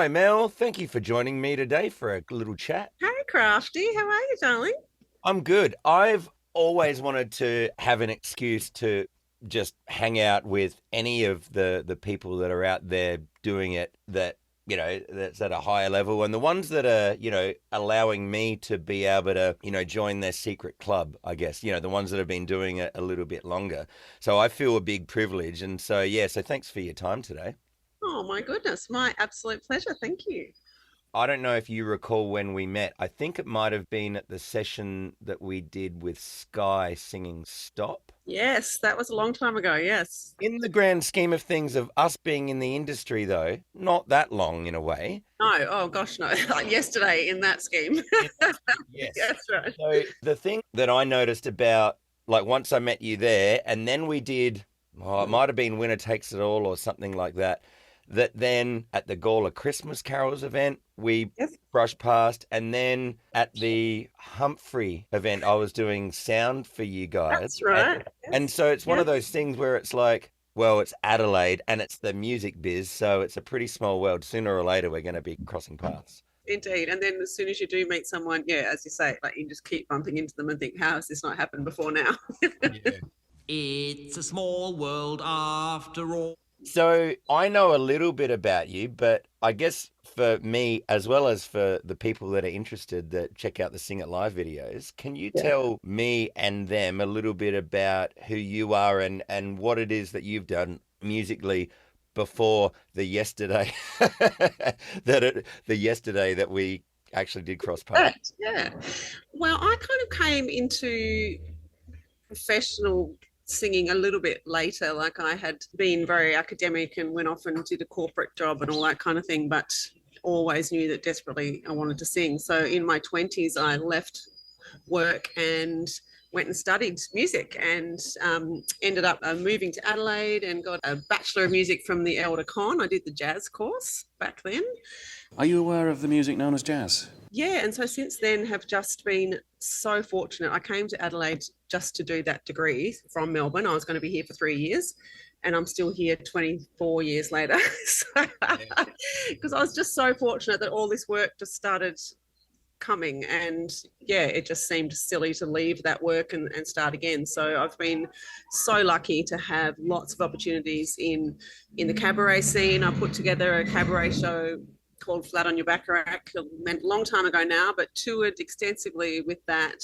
Hi, Mel. Thank you for joining me today for a little chat. Hey, Crafty, how are you, darling? I'm good. I've always wanted to have an excuse to just hang out with any of the people that are out there doing it that's at a higher level, and the ones that are, allowing me to be able to, join their secret club, I guess, the ones that have been doing it a little bit longer. So I feel a big privilege. And so, yeah, so thanks for your time today. Oh, my goodness, my absolute pleasure. Thank you. I don't know if you recall when we met. I think it might have been at the session that we did with Sky singing Stop. Yes, that was a long time ago. Yes. In the grand scheme of things of us being in the industry, though, not that long in a way. No, oh gosh, no. Like yesterday in that scheme. Yes. That's right. So the thing that I noticed about, like, once I met you there, and then we did, it might have been Winner Takes It All or something like that, that then at the Gawler Christmas Carols event, we Yes, brushed past. And then at the Humphrey event, I was doing sound for you guys. that's And, right. and Yes. so it's one Yeah. of those things where it's like, well, it's Adelaide and it's the music biz. So it's a pretty small world. Sooner or later, we're going to be crossing paths. Indeed. And then as soon as you do meet someone, yeah, as you say, like you just keep bumping into them and think, how has this not happened before now? Yeah. It's a small world after all. So I know a little bit about you, but I guess for me, as well as for the people that are interested that check out the Sing It Live videos, can you Yeah. tell me and them a little bit about who you are and what it is that you've done musically before the yesterday the yesterday that we actually did cross paths? Right. Yeah. Well, I kind of came into professional singing a little bit later. Like I had been very academic and went off and did a corporate job and all that kind of thing, but always knew that desperately I wanted to sing. So in my 20s, I left work and went and studied music and ended up moving to Adelaide and got a Bachelor of Music from the Elder Con. I did the jazz course back then. Are you aware of the music known as jazz? Yeah, and so since then have just been so fortunate. I came to Adelaide just to do that degree from Melbourne. I was going to be here for 3 years, and I'm still here 24 years later. Because I was just so fortunate that all this work just started coming, and yeah, it just seemed silly to leave that work and start again. So I've been so lucky to have lots of opportunities in the cabaret scene. I put together a cabaret show called Flat on Your Backrack a long time ago now, but toured extensively with that.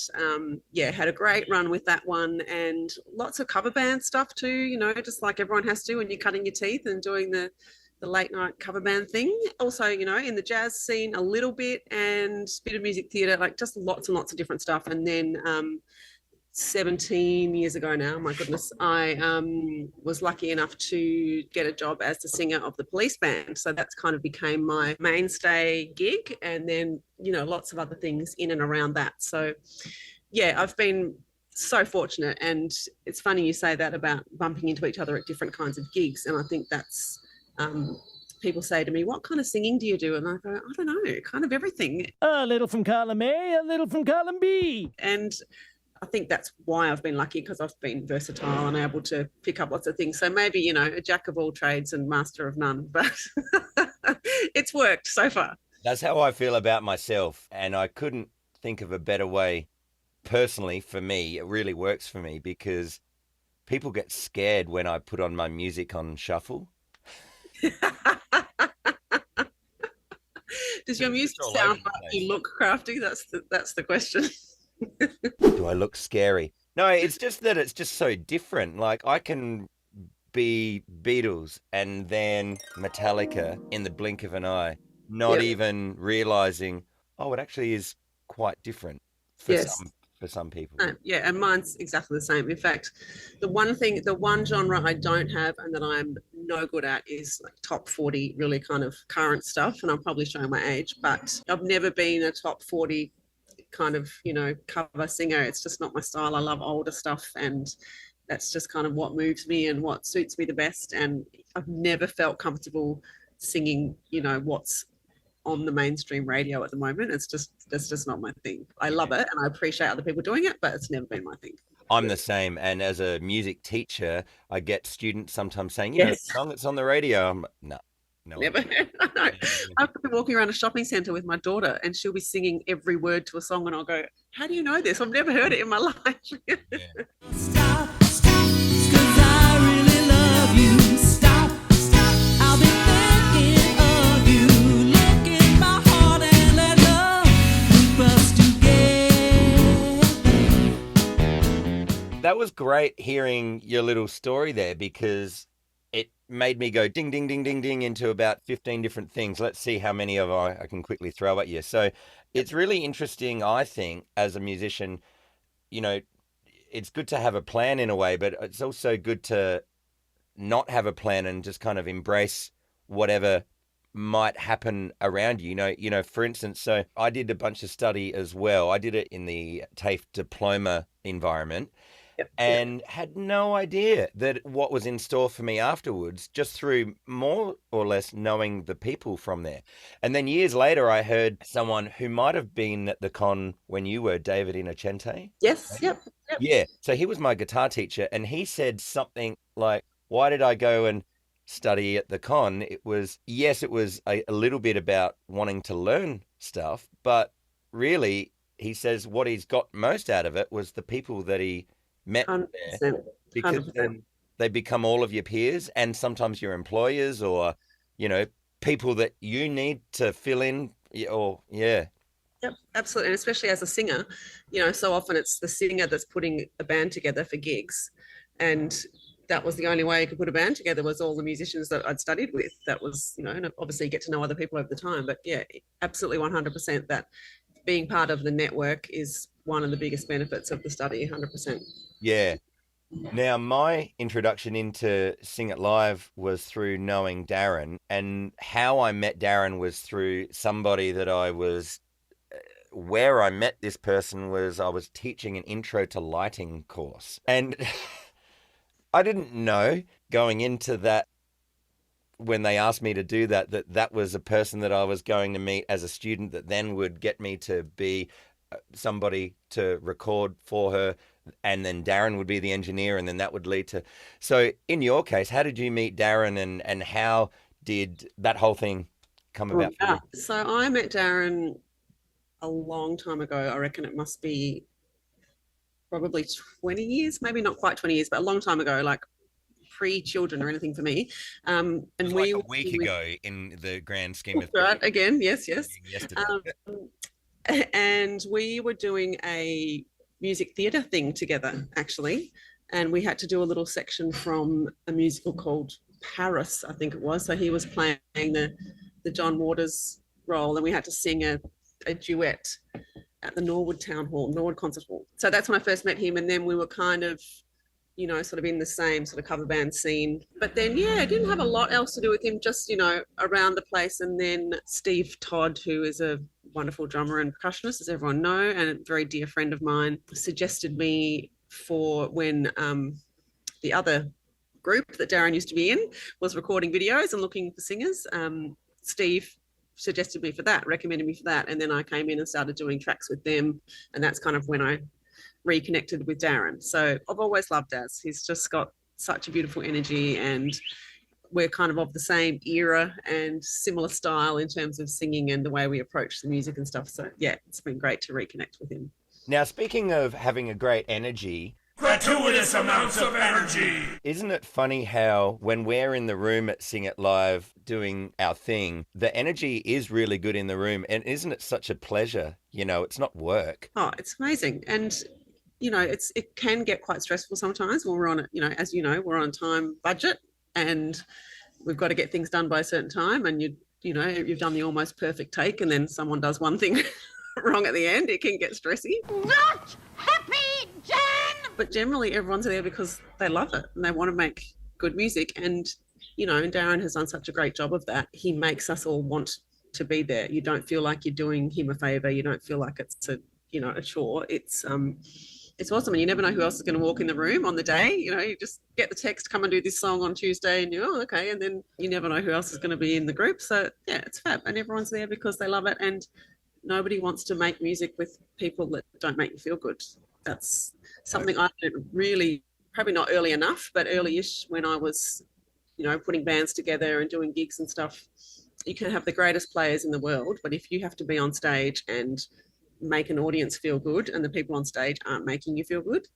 Yeah, had a great run with that one and lots of cover band stuff too, just like everyone has to when you're cutting your teeth and doing the late night cover band thing. Also, in the jazz scene a little bit and a bit of music theatre, like just lots and lots of different stuff. And then 17 years ago now, my goodness, I was lucky enough to get a job as the singer of the police band. So that's kind of became my mainstay gig. And then, lots of other things in and around that. So, yeah, I've been so fortunate. And it's funny you say that about bumping into each other at different kinds of gigs. And I think that's, people say to me, what kind of singing do you do? And I go, I don't know, kind of everything. A little from column A, a little from column B. And I think that's why I've been lucky, because I've been versatile and able to pick up lots of things. So maybe, a jack of all trades and master of none, but it's worked so far. That's how I feel about myself. And I couldn't think of a better way personally for me. It really works for me because people get scared when I put on my music on shuffle. Does your music sound like you look crafty? That's the question. Do I look scary? No, it's just that it's just so different. Like I can be Beatles and then Metallica in the blink of an eye, not Yep. even realizing, oh, it actually is quite different for Yes. some people. Yeah, and mine's exactly the same. In fact, the one genre I don't have and that I'm no good at is like top 40, really kind of current stuff. And I'm probably showing my age, but I've never been a top 40 kind of, cover singer. It's just not my style. I love older stuff, and that's just kind of what moves me and what suits me the best. And I've never felt comfortable singing, what's on the mainstream radio at the moment. That's just not my thing. I love it and I appreciate other people doing it, but it's never been my thing. I'm the same. And as a music teacher, I get students sometimes saying, the Yes. song that's on the radio. I'm like, No Never. idea. I know. Yeah. I've been walking around a shopping centre with my daughter, and she'll be singing every word to a song, and I'll go, "How do you know this? I've never heard it in my life." Yeah. Stop, stop, 'cause I really love you. Stop, stop, I'll be thinking of you. Look in my heart and let love keep us together. That was great hearing your little story there, because it made me go ding, ding, ding, ding, ding into about 15 different things. Let's see how many of I can quickly throw at you. So it's really interesting, I think, as a musician, you know, it's good to have a plan in a way, but it's also good to not have a plan and just kind of embrace whatever might happen around you. For instance, so I did a bunch of study as well. I did it in the TAFE diploma environment, Yep. and had no idea that what was in store for me afterwards, just through more or less knowing the people from there. And then years later, I heard someone who might have been at the con when you were, David Innocente. Yes. Yep. Yeah. So he was my guitar teacher, and he said something like, why did I go and study at the con? It was a little bit about wanting to learn stuff, but really, he says what he's got most out of it was the people that he met 100%. there, because 100%. then they become all of your peers and sometimes your employers, or, people that you need to fill in, or, yeah. Yep, absolutely. And especially as a singer, so often it's the singer that's putting a band together for gigs. And that was the only way you could put a band together, was all the musicians that I'd studied with. That was, and obviously you get to know other people over the time. But yeah, absolutely 100% that being part of the network is one of the biggest benefits of the study, 100%. Yeah. Now, my introduction into Sing It Live was through knowing Darren, and how I met Darren was through somebody that where I met this person was I was teaching an intro to lighting course. And I didn't know going into that, when they asked me to do that, that was a person that I was going to meet as a student that then would get me to be somebody to record for her. And then Darren would be the engineer, and then that would lead to... So in your case, how did you meet Darren, and how did that whole thing come about for you? So I met Darren a long time ago. I reckon it must be probably 20 years, maybe not quite 20 years, but a long time ago, like pre-children or anything for me. And it was like a week ago in the grand scheme of things. Right, again, yes. Yesterday. And we were doing a music theatre thing together, actually. And we had to do a little section from a musical called Paris, I think it was. So he was playing the John Waters role, and we had to sing a duet at the Norwood Concert Hall. So that's when I first met him. And then we were kind of, sort of in the same sort of cover band scene. But then, I didn't have a lot else to do with him, just, around the place. And then Steve Todd, who is a wonderful drummer and percussionist, as everyone know, and a very dear friend of mine, suggested me for when the other group that Darren used to be in was recording videos and looking for singers. Steve suggested me for that, recommended me for that. And then I came in and started doing tracks with them. And that's kind of when I reconnected with Darren. So I've always loved Daz. He's just got such a beautiful energy, and we're kind of the same era and similar style in terms of singing and the way we approach the music and stuff. So yeah, it's been great to reconnect with him. Now, speaking of having a great energy, gratuitous amounts of energy. Isn't it funny how when we're in the room at Sing It Live doing our thing, the energy is really good in the room, and isn't it such a pleasure? It's not work. Oh, it's amazing. And it can get quite stressful sometimes when we're on as we're on a time budget, and we've got to get things done by a certain time, and you've done the almost perfect take, and then someone does one thing wrong at the end. It can get stressy. Not happy, Jen! But generally everyone's there because they love it and they want to make good music, and and Darren has done such a great job of that. He makes us all want to be there. You don't feel like you're doing him a favor. You don't feel like it's a chore. It's awesome, and you never know who else is going to walk in the room on the day. You just get the text, come and do this song on Tuesday, and okay, and then you never know who else is going to be in the group. So yeah, it's fab, and everyone's there because they love it, and nobody wants to make music with people that don't make you feel good. That's something I did really, probably not early enough, but early-ish when I was putting bands together and doing gigs and stuff, you can have the greatest players in the world, but if you have to be on stage and make an audience feel good and the people on stage aren't making you feel good,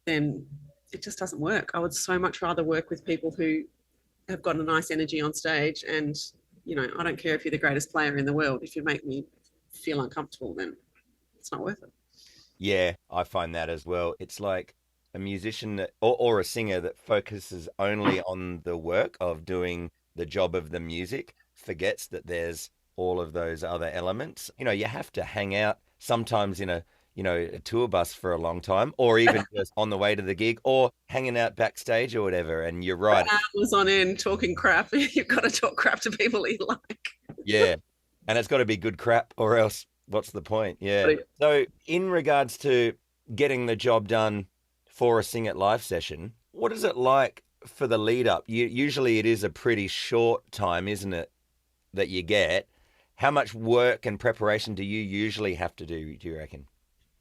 then it just doesn't work. I would so much rather work with people who have got a nice energy on stage, and I don't care if you're the greatest player in the world. If you make me feel uncomfortable, then it's not worth it. Yeah, I find that as well. It's like a musician that, or a singer that focuses only on the work of doing the job of the music, forgets that there's all of those other elements. You have to hang out sometimes in a tour bus for a long time, or even just on the way to the gig, or hanging out backstage or whatever. And you're right. Hours on end talking crap. You've got to talk crap to people you like. Yeah. And it's got to be good crap, or else what's the point? Yeah. So in regards to getting the job done for a Sing It Live session, what is it like for the lead up? Usually it is a pretty short time, isn't it, that you get? How much work and preparation do you usually have to do you reckon?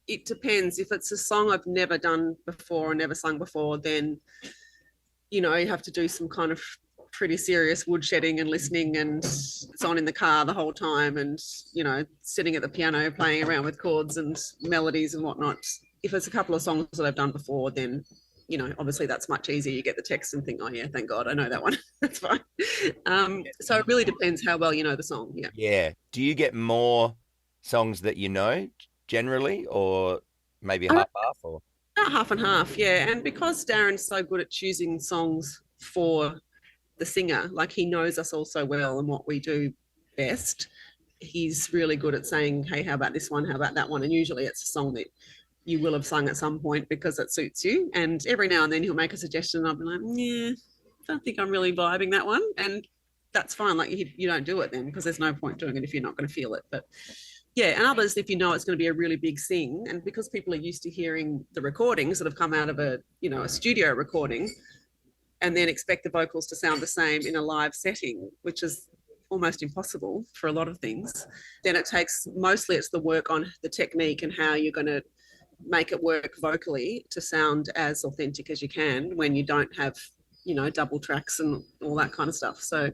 It depends. If it's a song I've never done before or never sung before, then you have to do some kind of pretty serious woodshedding and listening, and it's on in the car the whole time, and sitting at the piano playing around with chords and melodies and whatnot. If it's a couple of songs that I've done before, then obviously that's much easier. You get the text and think, oh yeah, thank God I know that one. That's fine. So it really depends how well you know the song. Yeah. Do you get more songs that you know generally, or maybe half or about half and half? Yeah. And because Darren's so good at choosing songs for the singer, like he knows us all so well and what we do best, he's really good at saying, hey, how about this one, how about that one? And usually it's a song that you will have sung at some point because it suits you, and every now and then he'll make a suggestion and I'll be like, yeah, I don't think I'm really vibing that one, and that's fine. Like you don't do it then, because there's no point doing it if you're not going to feel it. But yeah, and others, if it's going to be a really big sing, and because people are used to hearing the recordings that have come out of a studio recording, and then expect the vocals to sound the same in a live setting, which is almost impossible for a lot of things, then it's the work on the technique and how you're going to make it work vocally to sound as authentic as you can when you don't have double tracks and all that kind of stuff. So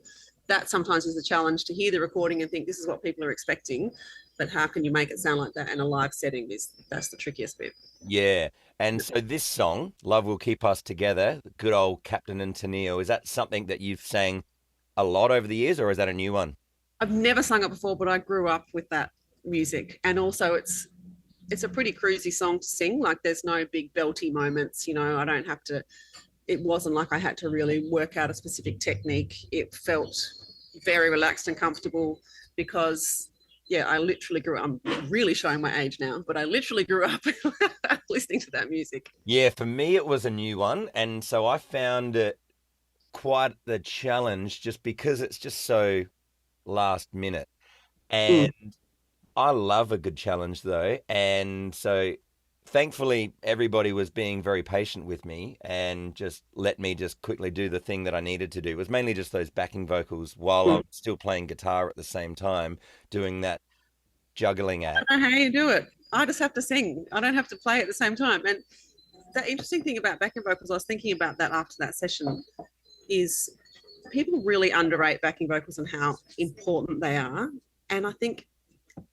that sometimes is a challenge, to hear the recording and think this is what people are expecting, but how can you make it sound like that in a live setting? That's the trickiest bit. Yeah. And so this song, Love Will Keep Us Together, good old Captain and Tennille, is that something that you've sang a lot over the years, or is that a new one? I've never sung it before, but I grew up with that music, and also it's a pretty cruisy song to sing. Like there's no big belty moments, I don't have to, it wasn't like I had to really work out a specific technique. It felt very relaxed and comfortable because, I literally grew up, I'm really showing my age now, but I literally grew up listening to that music. Yeah, for me, it was a new one. And so I found it quite the challenge just because it's just so last minute. And I love a good challenge though. And so thankfully everybody was being very patient with me and just let me just quickly do the thing that I needed to do. It was mainly just those backing vocals while I'm still playing guitar at the same time, doing that juggling act. I don't know how you do it. I just have to sing. I don't have to play at the same time. And the interesting thing about backing vocals, I was thinking about that after that session, is people really underrate backing vocals and how important they are. And I think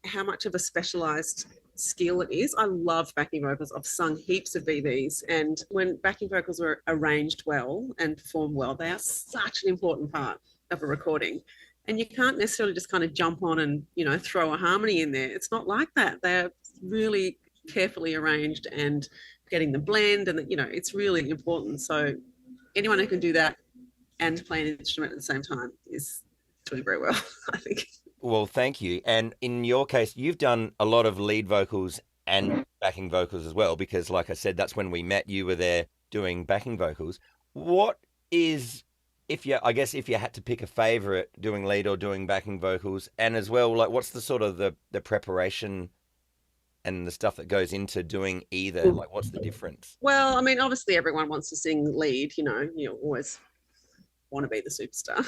how much of a specialized skill it is. I love backing vocals. I've sung heaps of VVs, and when backing vocals are arranged well and performed well, they are such an important part of a recording. And you can't necessarily just kind of jump on and, throw a harmony in there. It's not like that. They're really carefully arranged and getting the blend, and, it's really important. So anyone who can do that and play an instrument at the same time is doing very well, I think. Well, thank you. And in your case, you've done a lot of lead vocals and backing vocals as well, because like I said, that's when we met. You were there doing backing vocals. What is, if you had to pick a favorite, doing lead or doing backing vocals, and as well, like what's the sort of the preparation and the stuff that goes into doing either? Like what's the difference? Well, I mean, obviously everyone wants to sing lead, you always want to be the superstar.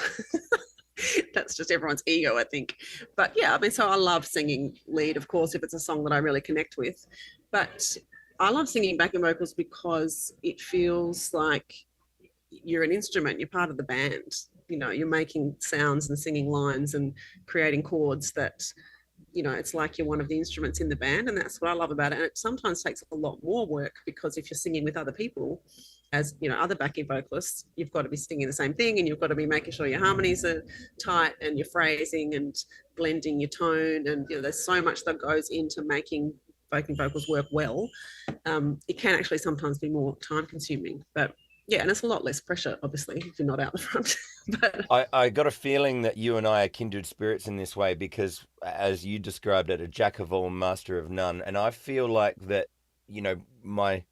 That's just everyone's ego, I think. But yeah, I mean, so I love singing lead, of course, if it's a song that I really connect with. But I love singing backing vocals because it feels like you're an instrument, you're part of the band. You know, you're making sounds and singing lines and creating chords that, you know, it's like you're one of the instruments in the band. And that's what I love about it. And it sometimes takes a lot more work, because if you're singing with other people, as you know, other backing vocalists, you've got to be singing the same thing, and you've got to be making sure your harmonies are tight and your phrasing and blending your tone. And, you know, there's so much that goes into making backing vocals work well. It can actually sometimes be more time consuming, but yeah, and it's a lot less pressure, obviously, if you're not out the front. But I got a feeling that you and I are kindred spirits in this way, because, as you described it, a jack of all, master of none. And I feel like that, you know, my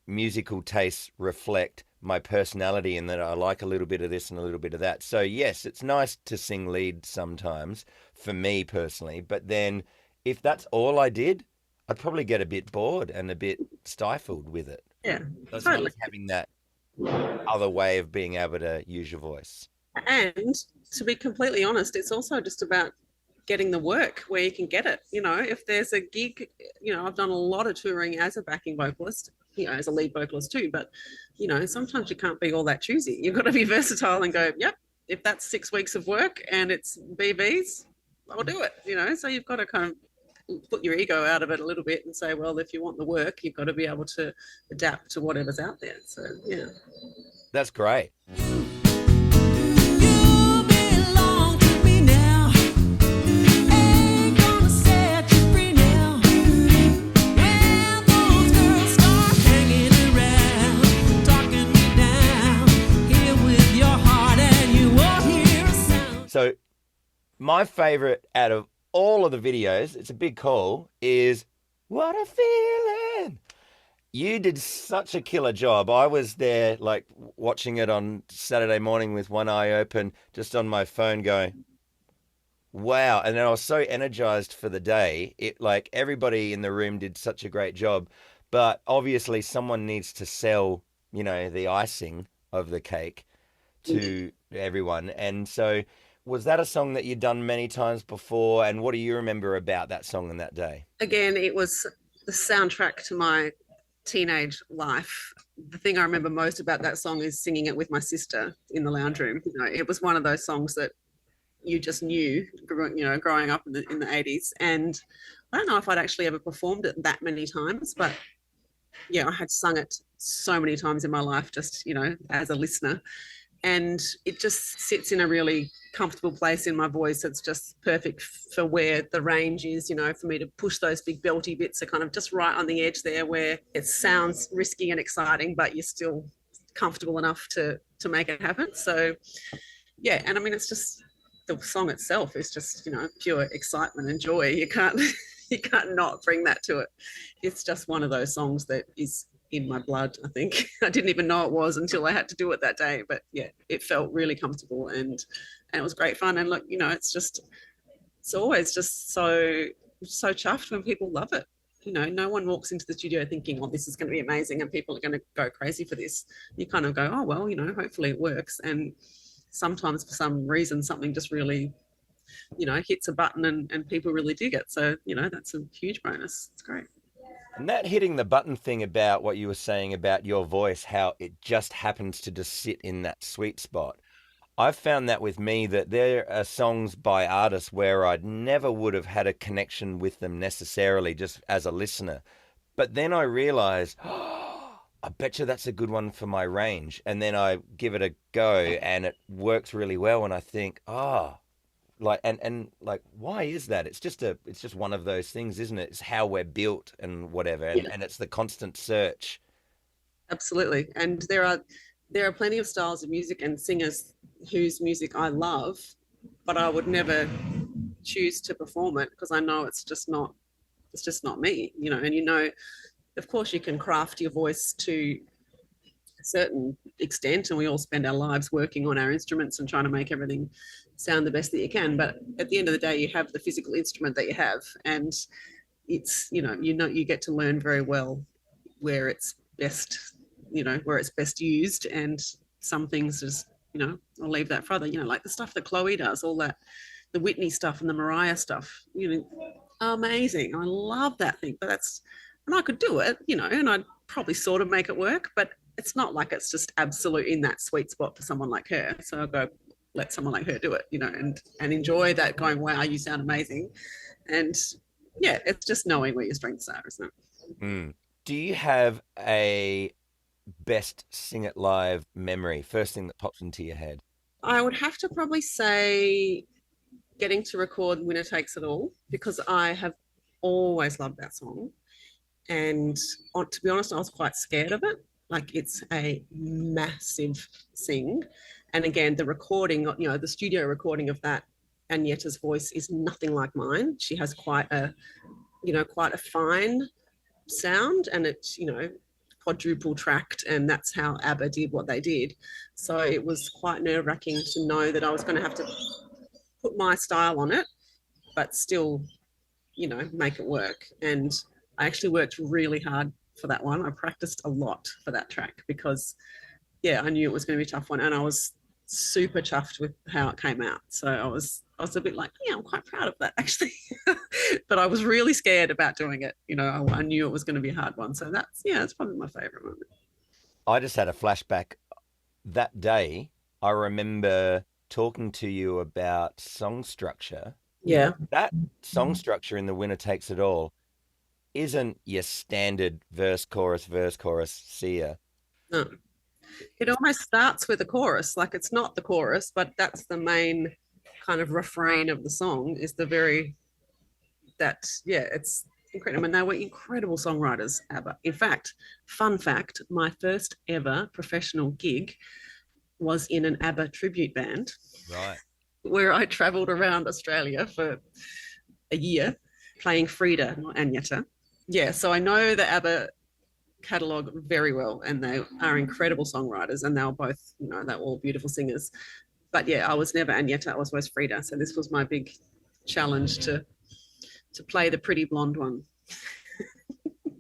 musical tastes reflect my personality, in that I like a little bit of this and a little bit of that. So, yes, it's nice to sing lead sometimes, for me personally. But then if that's all I did, I'd probably get a bit bored and a bit stifled with it. yeah, That's totally. like having that other way of being able to use your voice. And to be completely honest, it's also just about getting the work where you can get it. You know, if there's a gig, you know, I've done a lot of touring as a backing vocalist, you know, as a lead vocalist too, but, you know, sometimes you can't be all that choosy. You've got to be versatile and go, yep, if that's 6 weeks of work and it's BBs, I'll do it, you know. So you've got to kind of put your ego out of it a little bit and say, well, if you want the work, you've got to be able to adapt to whatever's out there. So, yeah. That's great. You belong to me now. Ain't gonna set you free now. When those girls start hanging around, talking me down, here with your heart and you won't hear a sound. So my favorite out of all of the videos, it's a big call, is What a Feeling. You did such a killer job. I was there, like, watching it on Saturday morning with one eye open, just on my phone going, wow. And then I was so energized for the day. It, like, everybody in the room did such a great job. But obviously someone needs to sell, you know, the icing of the cake to everyone. And so was that a song that you'd done many times before? And what do you remember about that song on that day? Again, it was the soundtrack to my teenage life. The thing I remember most about that song is singing it with my sister in the lounge room. You know, it was one of those songs that you just knew, you know, growing up in the 80s. And I don't know if I'd actually ever performed it that many times, but yeah, I had sung it so many times in my life, just, you know, as a listener. And it just sits in a really comfortable place in my voice. It's just perfect for where the range is, you know, for me to push those big belty bits are kind of just right on the edge there, where it sounds risky and exciting, but you're still comfortable enough to make it happen. So yeah, and I mean, it's just, the song itself is just, you know, pure excitement and joy. You can't not bring that to it. It's just one of those songs that is in my blood, I think. I didn't even know it was until I had to do it that day. But yeah, it felt really comfortable and it was great fun. And look, you know, it's always just so chuffed when people love it. You know, no one walks into the studio thinking, well, this is going to be amazing and people are going to go crazy for this. You kind of go, oh, well, you know, hopefully it works. And sometimes for some reason, something just really, you know, hits a button and people really dig it. So, you know, that's a huge bonus. It's great. And that hitting the button thing about what you were saying about your voice, how it just happens to just sit in that sweet spot. I've found that with me, that there are songs by artists where I never would have had a connection with them necessarily just as a listener. But then I realized, oh, I bet you that's a good one for my range. And then I give it a go and it works really well. And I think, oh, like, and like, why is that? It's just one of those things, isn't it? It's how we're built and whatever. And it's the constant search. Absolutely. And there are plenty of styles of music and singers whose music I love, but I would never choose to perform it because I know it's just not me, you know. And, you know, of course you can craft your voice to a certain extent, and we all spend our lives working on our instruments and trying to make everything sound the best that you can. But at the end of the day, you have the physical instrument that you have, and it's, you know, you get to learn very well where it's best, you know, where it's best used. And some things just, you know, I'll leave that for other, you know, like the stuff that Chloe does, all that, the Whitney stuff and the Mariah stuff, you know, amazing. I love that thing. But and I could do it, you know, and I'd probably sort of make it work, but it's not like it's just absolute in that sweet spot for someone like her. So I'll go, let someone like her do it, and enjoy that going, wow, you sound amazing. And yeah, it's just knowing where your strengths are, isn't it? Mm. Do you have a best sing it live memory? First thing that pops into your head. I would have to probably say getting to record Winner Takes It All, because I have always loved that song. And to be honest, I was quite scared of it. Like, it's a massive sing. And again, the recording, the studio recording of that, Agnetta's voice is nothing like mine. She has quite a fine sound, and it's, quadruple tracked, and that's how ABBA did what they did. So it was quite nerve-wracking to know that I was going to have to put my style on it, but still, make it work. And I actually worked really hard for that one. I practiced a lot for that track because, I knew it was going to be a tough one, and I was super chuffed with how it came out. So I was a bit like, I'm quite proud of that actually. But I was really scared about doing it. I knew it was going to be a hard one. So that's probably my favorite moment. I just had a flashback. That day, I remember talking to you about song structure. Yeah. That song structure in The Winner Takes It All isn't your standard verse, chorus, seer. No. It almost starts with a chorus. Like, it's not the chorus, but that's the main kind of refrain of the song, is it's incredible. I mean, they were incredible songwriters, ABBA. In fact, fun fact, my first ever professional gig was in an ABBA tribute band. Right. Where I travelled around Australia for a year playing Frida, not Agnetta. Yeah, so I know the ABBA catalogue very well, and they are incredible songwriters, and they were both, they're all beautiful singers. But yeah, I was never Agnetta, I was always Frida. So this was my big challenge to play the pretty blonde one.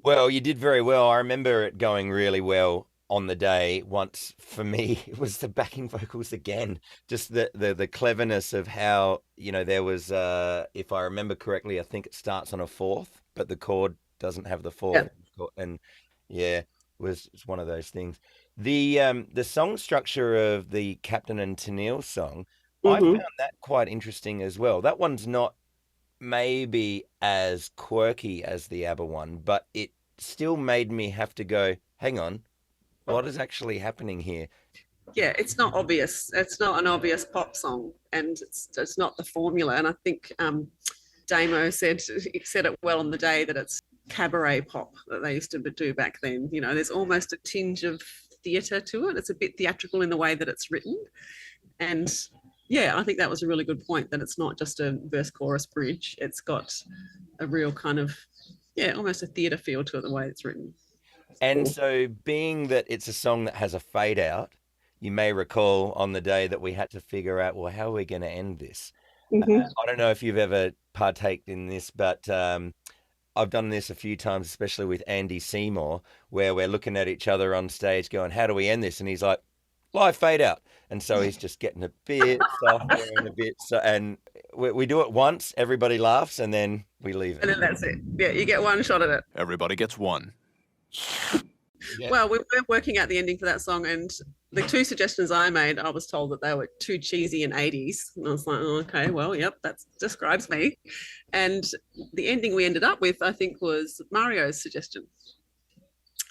Well, you did very well. I remember it going really well on the day. Once, for me, it was the backing vocals again. Just the cleverness of how, there was, if I remember correctly, I think it starts on a fourth, but the chord doesn't have the fourth. Yeah. And yeah, it's one of those things. The song structure of the Captain and Tennille song, I found that quite interesting as well. That one's not maybe as quirky as the ABBA one, but it still made me have to go, hang on, what is actually happening here? Yeah, it's not obvious. It's not an obvious pop song, and it's not the formula. And I think Damo said it well on the day, that it's cabaret pop that they used to do back then. There's almost a tinge of theatre to it. It's a bit theatrical in the way that it's written. And yeah, I think that was a really good point, that it's not just a verse, chorus, bridge. It's got a real kind of, almost a theatre feel to it, the way it's written. And so, being that it's a song that has a fade out, you may recall on the day that we had to figure out, well, how are we going to end this? I don't know if you've ever partaked in this, but I've done this a few times, especially with Andy Seymour, where we're looking at each other on stage going, how do we end this? And he's like, live fade out. And so he's just getting a bit softer and a bit, and we do it once, everybody laughs, and then we leave it. And then that's it. Yeah, you get one shot at it. Everybody gets one. Yeah. Well, we were working out the ending for that song, and the two suggestions I made, I was told that they were too cheesy and 80s. And I was like, oh, okay, well, yep, that describes me. And the ending we ended up with, I think, was Mario's suggestion.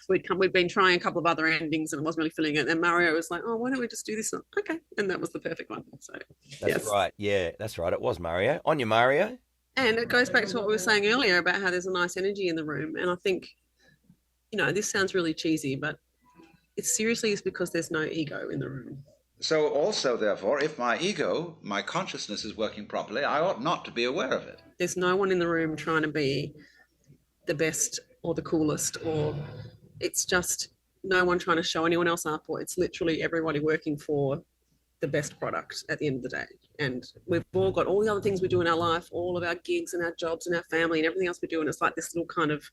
So we'd been trying a couple of other endings, and it wasn't really filling it. And Mario was like, oh, why don't we just do this one? Okay. And that was the perfect one. So that's right. Yeah, that's right. It was Mario. On your Mario. And it goes back to what we were saying earlier about how there's a nice energy in the room. And I think, this sounds really cheesy, but it seriously is because there's no ego in the room. So also, therefore, if my consciousness is working properly, I ought not to be aware of it. There's no one in the room trying to be the best or the coolest, or it's just no one trying to show anyone else up, or it's literally everybody working for the best product at the end of the day. And we've all got all the other things we do in our life, all of our gigs and our jobs and our family and everything else we do. And it's like this little kind of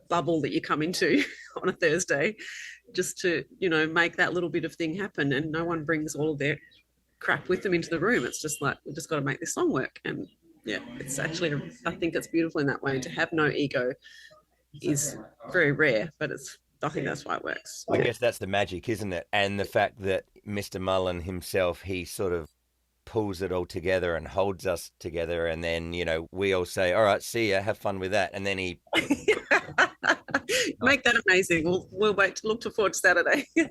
bubble that you come into on a Thursday just to, make that little bit of thing happen. And no one brings all of their crap with them into the room. It's just like, we've just got to make this song work. And yeah, it's actually, I think it's beautiful in that way. To have no ego is very rare, but it's I think that's why it works. I guess that's the magic, isn't it? And the fact that Mr. Mullan himself, he sort of pulls it all together and holds us together, and then we all say, all right, see ya, have fun with that, and then he Make that amazing. We'll wait to look forward to Saturday. Young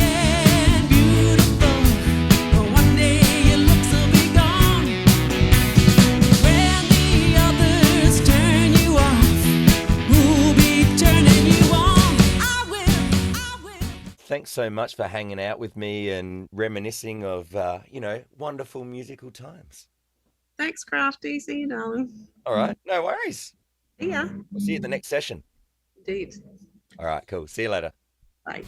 and beautiful, but one day your looks will be gone. When the others turn you off, who'll be turning you on? I will. Thanks so much for hanging out with me and reminiscing of wonderful musical times. Thanks, Crafty. See you, darling. All right, no worries. See ya. We'll see you at the next session. Indeed. All right, cool. See you later. Bye.